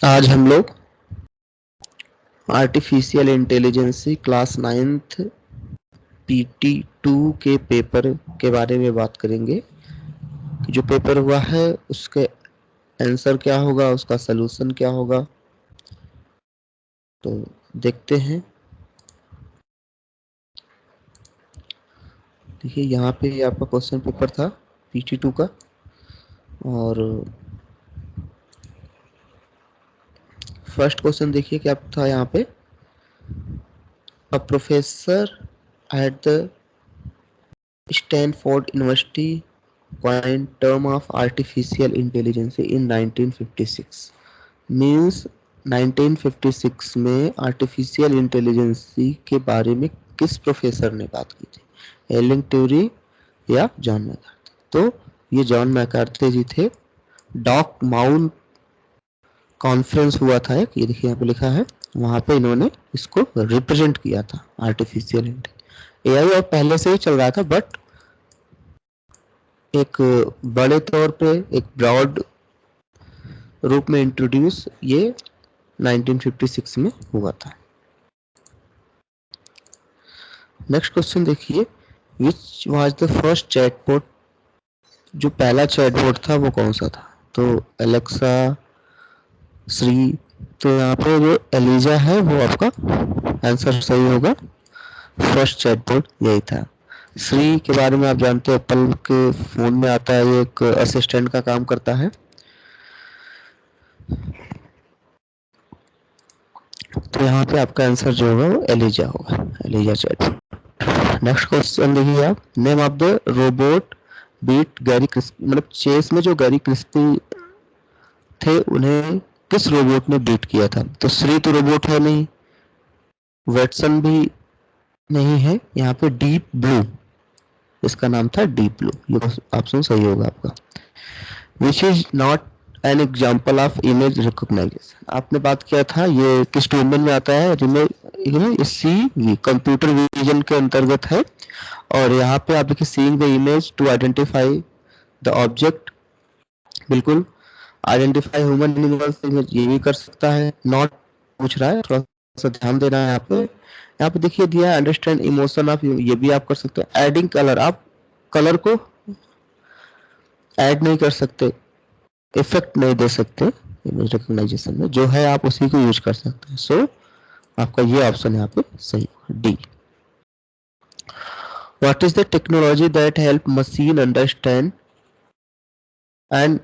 आज हम लोग artificial intelligence class 9th PT 2 के पेपर के बारे में बात करेंगे कि जो पेपर हुआ है उसके आंसर क्या होगा, उसका सलूशन क्या होगा। तो देखते हैं। देखिए यहाँ पे आपका क्वेश्चन पेपर था पीटी 2 का, और फर्स्ट क्वेश्चन देखिए क्या था यहाँ पे। A professor at the Stanford university coined term of artificial intelligence in 1956 means 1956 में आर्टिफिशियल इंटेलिजेंस के बारे में किस प्रोफेसर ने बात की थी, एलन ट्यूरी या जॉन मैकार्थी। तो ये जॉन मैकार्थी जी थे। डॉक माउंट कॉन्फ्रेंस हुआ था एक, ये देखिए यहाँ पे लिखा है, वहां पे इन्होंने इसको रिप्रेजेंट किया था आर्टिफिशियल इंटेलिजेंस। एआई और पहले से ही चल रहा था, बट एक बड़े तौर पे एक ब्रॉड रूप में इंट्रोड्यूस ये 1956 में हुआ था। नेक्स्ट क्वेश्चन देखिए, which was the first chatbot, जो पहला चैटबॉट था वो कौन सा था। तो एलेक्सा, श्री। तो यहाँ पे जो एलिजा है वो आपका आंसर सही होगा, फर्स्ट चैटबॉट यही था। श्री के बारे में आप जानते हैं, एप्पल के फोन में आता है, ये एक असिस्टेंट का काम करता है। तो यहाँ पे आपका आंसर जो होगा वो एलिजा होगा, एलिजा चैटबॉट। नेक्स्ट क्वेश्चन देखिए आप, name of the robot beat Gary Crispy, मतलब चेस में जो गैरी क्रिस्पी थे उन्हें किस रोबोट ने बीट किया था। तो श्री तो रोबोट है नहीं, वेटसन भी नहीं है, यहाँ पे डीप ब्लू, इसका नाम था डीप ब्लू, ये ऑप्शन सही होगा आपका। Which is not an example of image recognisation, आपने बात किया था ये किस डोमेन में आता है, सीवी कंप्यूटर विजन के अंतर्गत है। और यहाँ पे आप देखिए, seeing the image to identify the object, बिल्कुल आइडेंटिफाई ह्यूमन एनिमल्स इमेज ये भी कर सकता है। नॉट पूछ रहा है, थोड़ा सा ध्यान देना है यहाँ पे देखिए दिया है, अंडरस्टैंड इमोशन ऑफ, ये भी आप कर सकते हो। एडिंग कलर, आप कलर को ऐड नहीं कर सकते, इफेक्ट नहीं दे सकते इमेज रिकॉग्नाइजेशन में, जो है आप उसी को यूज कर सकते हैं। सो आपका ये ऑप्शन यहाँ पे सही होगा, D. What is the technology that help machine understand and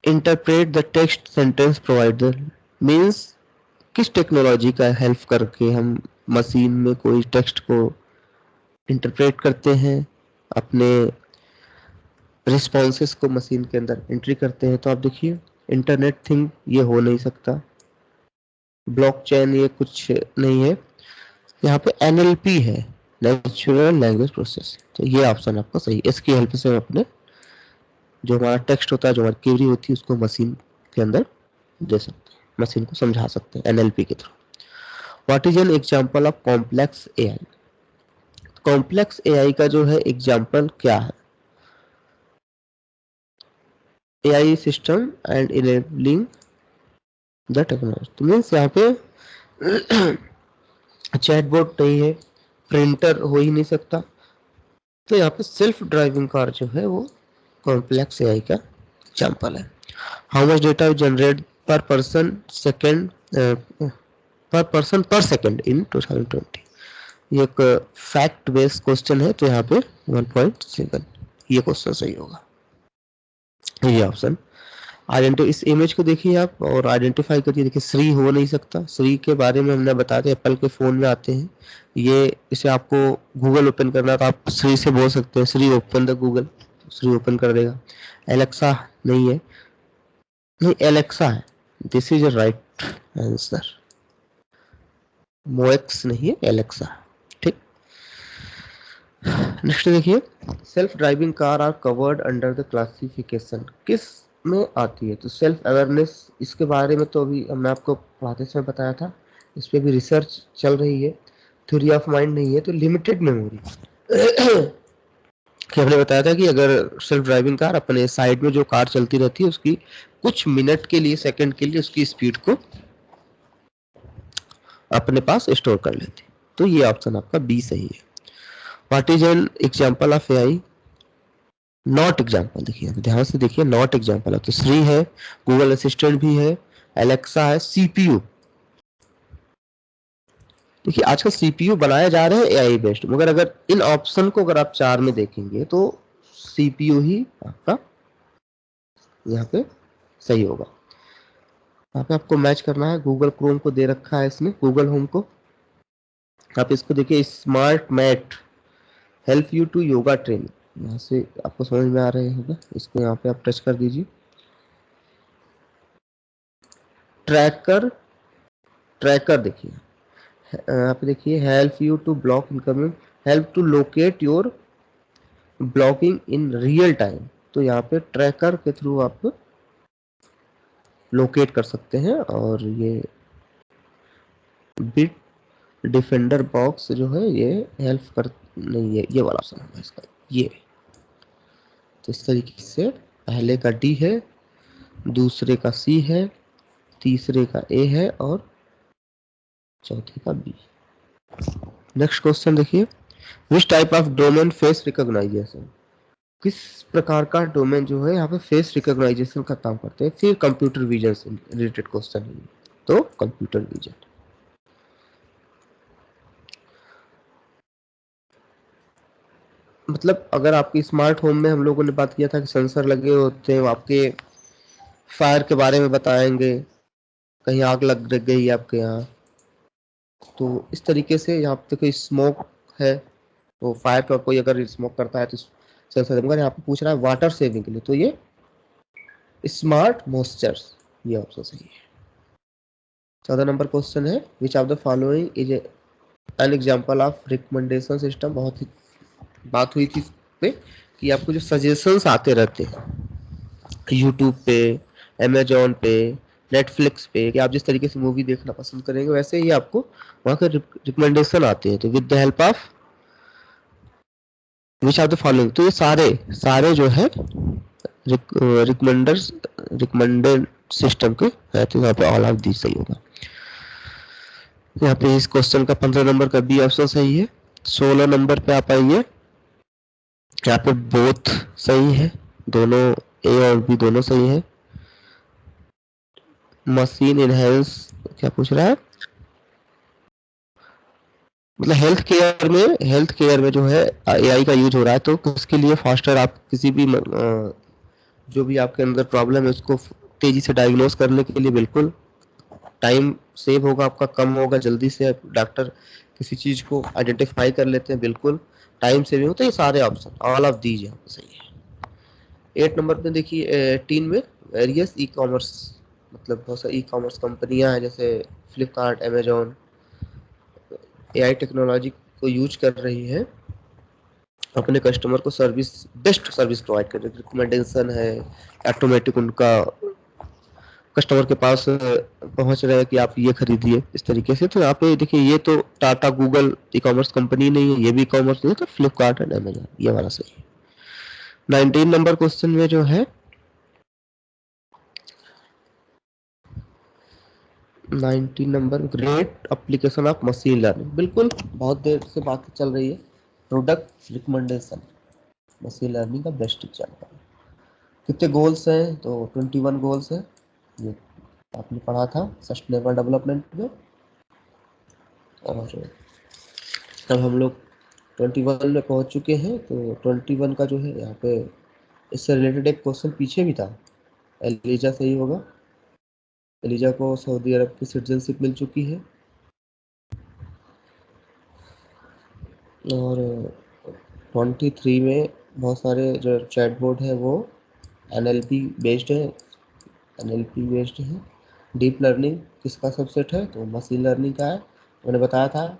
interpret the text sentence provider, means किस टेक्नोलॉजी का हेल्प करके हम मशीन में कोई टेक्स्ट को इंटरप्रेट करते हैं, अपने रिस्पॉन्सेस को मशीन के अंदर एंट्री करते हैं। तो आप देखिए, इंटरनेट थिंग ये हो नहीं सकता, ब्लॉकचेन ये कुछ नहीं है, यहाँ पे एनएलपी है, नेचुरल लैंग्वेज प्रोसेसिंग। तो ये ऑप्शन आपका सही है, इसकी हेल्प से हम अपने जो हमारा टेक्स्ट होता है, जो हमारी क्वेरी होती है, उसको मशीन के अंदर दे सकते हैं, मशीन को समझा सकते हैं एनएलपी के through. What is an example of complex AI, complex AI का जो है एग्जांपल क्या है। AI system and enabling the technology, तो मीन्स यहाँ पे चैटबॉट नहीं है, प्रिंटर हो ही नहीं सकता, तो यहाँ पे सेल्फ ड्राइविंग कार जो है वो कॉम्प्लेक्स एआई का एग्जांपल है। हाउ मच डेटा जनरेट पर पर्सन सेकेंड, पर सेकेंड इन 2020, ये एक फैक्ट बेस्ड क्वेश्चन है, तो यहाँ पे 1.7 ये क्वेश्चन सही होगा, ये ऑप्शन। आइडेंटिटी, इस इमेज को देखिए आप और आइडेंटिफाई करिए। देखिए श्री हो नहीं सकता, श्री के बारे में हमने बताया था, एप्पल के फोन में आते हैं ये, इसे आपको गूगल ओपन करना तो आप श्री से बोल सकते हैं, Siri open the Google, Siri open कर देगा। एलेक्सा नहीं है, नहीं एलेक्सा है, this is a right answer, मोएक्स नहीं है, एलेक्सा, ठीक। नेक्स्ट देखिए, self driving car are covered under the classification, किस में आती है। तो सेल्फ अवेयरनेस, इसके बारे में तो अभी हमने आपको पढ़ाते समय बताया था, इस पर भी रिसर्च चल रही है, थ्योरी ऑफ माइंड नहीं है। तो लिमिटेड मेमोरी कि हमने बताया था कि अगर सेल्फ ड्राइविंग कार अपने साइड में जो कार चलती रहती है उसकी कुछ मिनट के लिए, सेकंड के लिए उसकी स्पीड को अपने पास स्टोर कर लेती। तो ये ऑप्शन आपका बी सही है। What is an example of AI? Not example, देखिए ध्यान से देखिए, नॉट एग्जांपल है तो श्री है, गूगल असिस्टेंट भी है, एलेक्सा है, सीपीयू। देखिए आजकल सीपीयू बनाए जा रहे हैं एआई बेस्ड, मगर अगर इन ऑप्शन को अगर आप 4 में देखेंगे तो सीपीयू ही आपका यहाँ पे सही होगा। यहाँ पे आपको मैच करना है, गूगल क्रोम को दे रखा है इसमें, गूगल होम को। आप इसको देखिए, smart mat help you to yoga training, यहाँ से आपको समझ में आ रहे होगा। इसको यहाँ पे आप टच कर दीजिए। ट्रैकर, ट्रैकर देखिए यहाँ पे देखिए, help you to block incoming, help to locate your blocking in real time. तो यहाँ पे ट्रैकर के थ्रू आप लोकेट कर सकते हैं। और ये बिट डिफेंडर बॉक्स जो है ये हेल्प कर, नहीं ये वाला ऑप्शन है इसका, ये। तो इस तरीके से पहले का डी है, दूसरे का सी है, तीसरे का ए है और चौथे का बी। नेक्स्ट क्वेश्चन देखिए, which type of domain face recognisation? किस प्रकार का डोमेन जो है यहाँ पे फेस रिकॉग्नाइजेशन का काम करते हैं? फिर कंप्यूटर विजन से रिलेटेड क्वेश्चन है, तो कंप्यूटर विजन। मतलब अगर आपकी स्मार्ट होम में हम लोगों ने बात किया था कि सेंसर लगे होते हैं, आपके फायर के बारे में बताएंगे, कहीं आग लग गई आपके यहाँ, तो इस तरीके से यहाँ पे कोई स्मोक है तो फायर का कोई अगर स्मोक करता है तो सेंसर, मगर यहाँ पे पूछ रहा है वाटर सेविंग के लिए, तो ये स्मार्ट मॉइस्चर, ये ऑप्शन सही है। 14 नंबर क्वेश्चन है, which of the following is an example of recommendation system? बहुत ही बात हुई थी इस पे कि आपको जो सजेशंस आते रहते हैं यूट्यूब पे, अमेजोन पे, नेटफ्लिक्स पे, कि आप जिस तरीके से मूवी देखना पसंद करेंगे वैसे ही आपको वहाँ के रिकमेंडेशन आते हैं। तो with the help of which of the following, तो ये सारे सारे जो है रिकमेंडर्स, रिकमेंडेड सिस्टम के है, तो यहाँ पे ऑल ऑफ दी सही होगा। यहाँ पे इस क्वेश्चन का 15 नंबर का बी ऑप्शन सही है। 16 नंबर पे आप आइए, यहाँ पे बोथ सही है, दोनों ए और बी दोनों सही है। मशीन इनहेंस क्या पूछ रहा है? मतलब हेल्थ केयर में जो है एआई का यूज हो रहा है, तो उसके लिए फास्टर आप किसी भी जो भी आपके अंदर प्रॉब्लम है उसको तेजी से डायग्नोस करने के लिए बिल्कुल टाइम सेव होगा आपका, कम होगा, जल्दी से डॉक्टर किसी चीज को आइडेंटिफाई कर लेते हैं, बिल्कुल टाइम सेविंग होता है। ये सारे ऑप्शन ऑल ऑफ दीज यहाँ पे सही है। 8 नंबर पे देखिए, 18 में वेरियस ई कॉमर्स, मतलब बहुत सारी ई कॉमर्स कंपनियां हैं जैसे फ्लिपकार्ट, अमेजोन, एआई टेक्नोलॉजी को यूज कर रही है अपने कस्टमर को सर्विस, बेस्ट सर्विस प्रोवाइड कर रही है। रिकमेंडेशन है, ऑटोमेटिक उनका कस्टमर के पास पहुंच रहे हैं कि आप ये खरीदिए, इस तरीके से। तो यहाँ पे देखिए, ये तो Tata Google e commerce company नहीं है, ये भी ई कॉमर्स नहीं है, तो फ्लिपकार्ट एंड अमेजन ये वाला सही है। 19 नंबर क्वेश्चन में जो है 19 number, great application of machine learning, बिल्कुल बहुत देर से बात चल रही है, प्रोडक्ट रिकमेंडेशन मशीन लर्निंग का बेस्ट एग्जाम्पल। कितने गोल्स हैं? तो 21 गोल्स है, ये आपने पढ़ा था सस्टेनेबल डेवलपमेंट में। और अब हम लोग 21 में पहुंच चुके हैं, तो 21 का जो है यहाँ पे इससे रिलेटेड एक क्वेश्चन पीछे भी था, एलिजा सही होगा। एलिजा को सऊदी अरब की सिटीजनशिप मिल चुकी है। और 23 में बहुत सारे जो चैटबॉट है वो एनएलपी बेस्ड है, एनएलपी बेस्ड है। डीप लर्निंग किसका सबसेट है? तो मशीन लर्निंग का है, मैंने बताया था।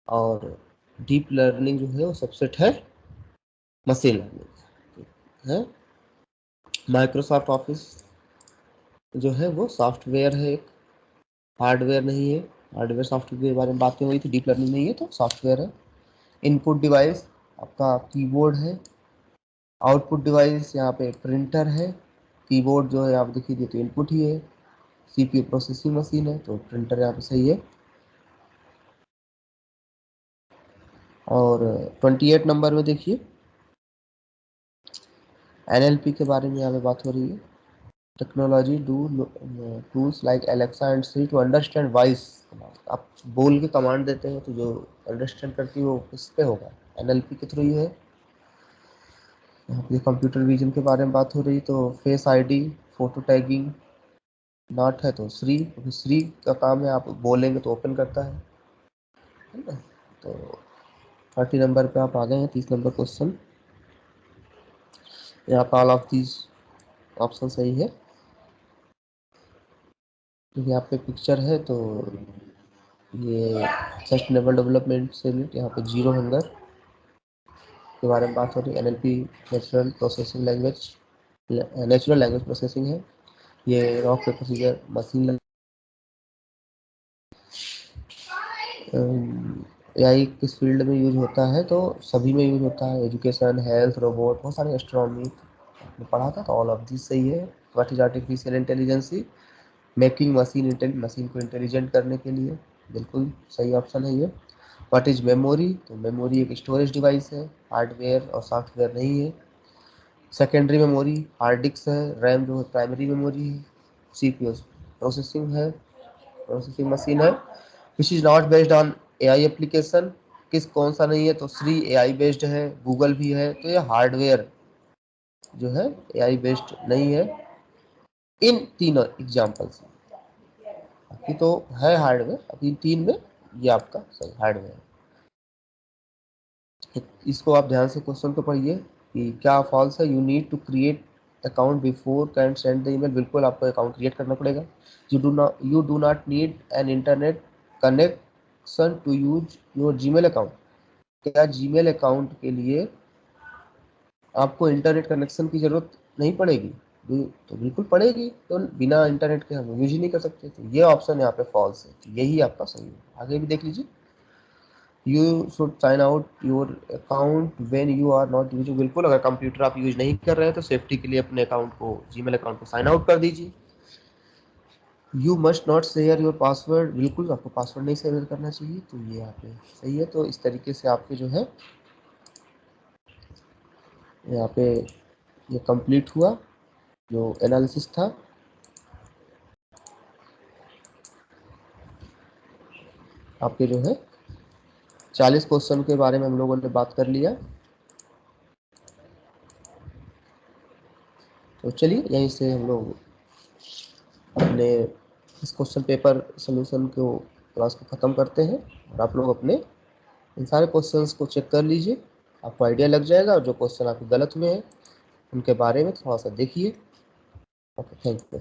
और डीप लर्निंग जो है वो सबसेट है मशीन लर्निंग है। माइक्रोसॉफ्ट ऑफिस जो है वो सॉफ्टवेयर है, एक हार्डवेयर नहीं है। हार्डवेयर सॉफ्टवेयर के बारे में बातें हुई थी, डीप लर्निंग नहीं है, तो सॉफ्टवेयर है। इनपुट डिवाइस आपका कीबोर्ड है, आउटपुट डिवाइस यहाँ पे प्रिंटर है, कीबोर्ड जो है आप देखिए तो इनपुट ही है, सीपीयू प्रोसेसिंग मशीन है, तो प्रिंटर यहाँ पे सही है। और 28 नंबर में देखिए एनएलपी के बारे में यहाँ पे बात हो रही है। Technology do tools like Alexa and Siri to understand voice. आप बोल के कमांड देते हो तो जो अंडरस्टैंड करती है वो किस पे होगा, एनएलपी के थ्रू ही है। यहाँ पे कंप्यूटर विजन के बारे में बात हो रही, तो face ID, photo tagging not है तो श्री, क्योंकि श्री का काम है आप बोलेंगे तो ओपन करता है ना। तो 30 नंबर पे आप आ गए हैं, 30 नंबर क्वेश्चन। यहाँ पे ऑल ऑफ दीज ऑप्शन सही है, क्योंकि यहाँ पे पिक्चर है तो ये सस्टेनेबल डेवलपमेंट से रिलेटेड यहाँ पे जीरो हंगर के बारे में बात हो रही है। NLP natural processing language, natural language processing है। ये rock paper scissor machine AI किस फील्ड में यूज होता है, तो सभी में यूज होता है, एजुकेशन, हेल्थ, रोबोट, बहुत सारे एस्ट्रोनॉमी आपने पढ़ा था, तो ऑल ऑफ दिस सही है। What is artificial intelligency, making machine को इंटेलिजेंट करने के लिए, बिल्कुल सही ऑप्शन है ये। व्हाट इज मेमोरी, तो मेमोरी एक स्टोरेज डिवाइस है, हार्डवेयर और सॉफ्टवेयर नहीं है। सेकेंडरी मेमोरी हार्ड डिस्क है, रैम जो है प्राइमरी मेमोरी है, सीपीयू प्रोसेसिंग है, प्रोसेसिंग मशीन है। Which is not based on AI application, किस कौन सा नहीं है, तो श्री एआई बेस्ड है, गूगल भी है, तो ये हार्डवेयर जो है एआई बेस्ड नहीं है इन तीनों एग्जाम्पल से। बाकी तो है हार्डवेयर, अभी तीन में ये आपका सही हार्डवेयर। इसको आप ध्यान से क्वेश्चन को पढ़िए कि क्या फॉल्स है। You need to create account before can send the email, बिल्कुल आपको अकाउंट क्रिएट करना पड़ेगा। You do not need an internet connection to use your Gmail account, क्या जीमेल अकाउंट के लिए आपको इंटरनेट कनेक्शन की जरूरत नहीं पड़ेगी, तो बिल्कुल पड़ेगी, तो बिना इंटरनेट के हम यूज ही नहीं कर सकते, तो ये ऑप्शन यहाँ पे फॉल्स है, तो यही आपका सही है। आगे भी देख लीजिए, you should sign out your account when you are not using, बिल्कुल अगर कंप्यूटर आप यूज नहीं कर रहे हैं तो सेफ्टी के लिए अपने अकाउंट को, जीमेल अकाउंट को साइन आउट कर दीजिए। You must not share your password, बिल्कुल आपको पासवर्ड नहीं शेयर करना चाहिए, तो ये यहाँ पे सही है। तो इस तरीके से आपके जो है यहाँ पे ये कंप्लीट हुआ जो एनालिसिस था। आपके जो है 40 क्वेश्चन के बारे में हम लोगों ने बात कर लिया, तो चलिए यहीं से हम लोग अपने इस क्वेश्चन पेपर सोल्यूशन को क्लास को ख़त्म करते हैं। और आप लोग अपने इन सारे क्वेश्चंस को चेक कर लीजिए, आपको आइडिया लग जाएगा, और जो क्वेश्चन आपके गलत हुए हैं उनके बारे में थोड़ा सा देखिए। Okay, thank you.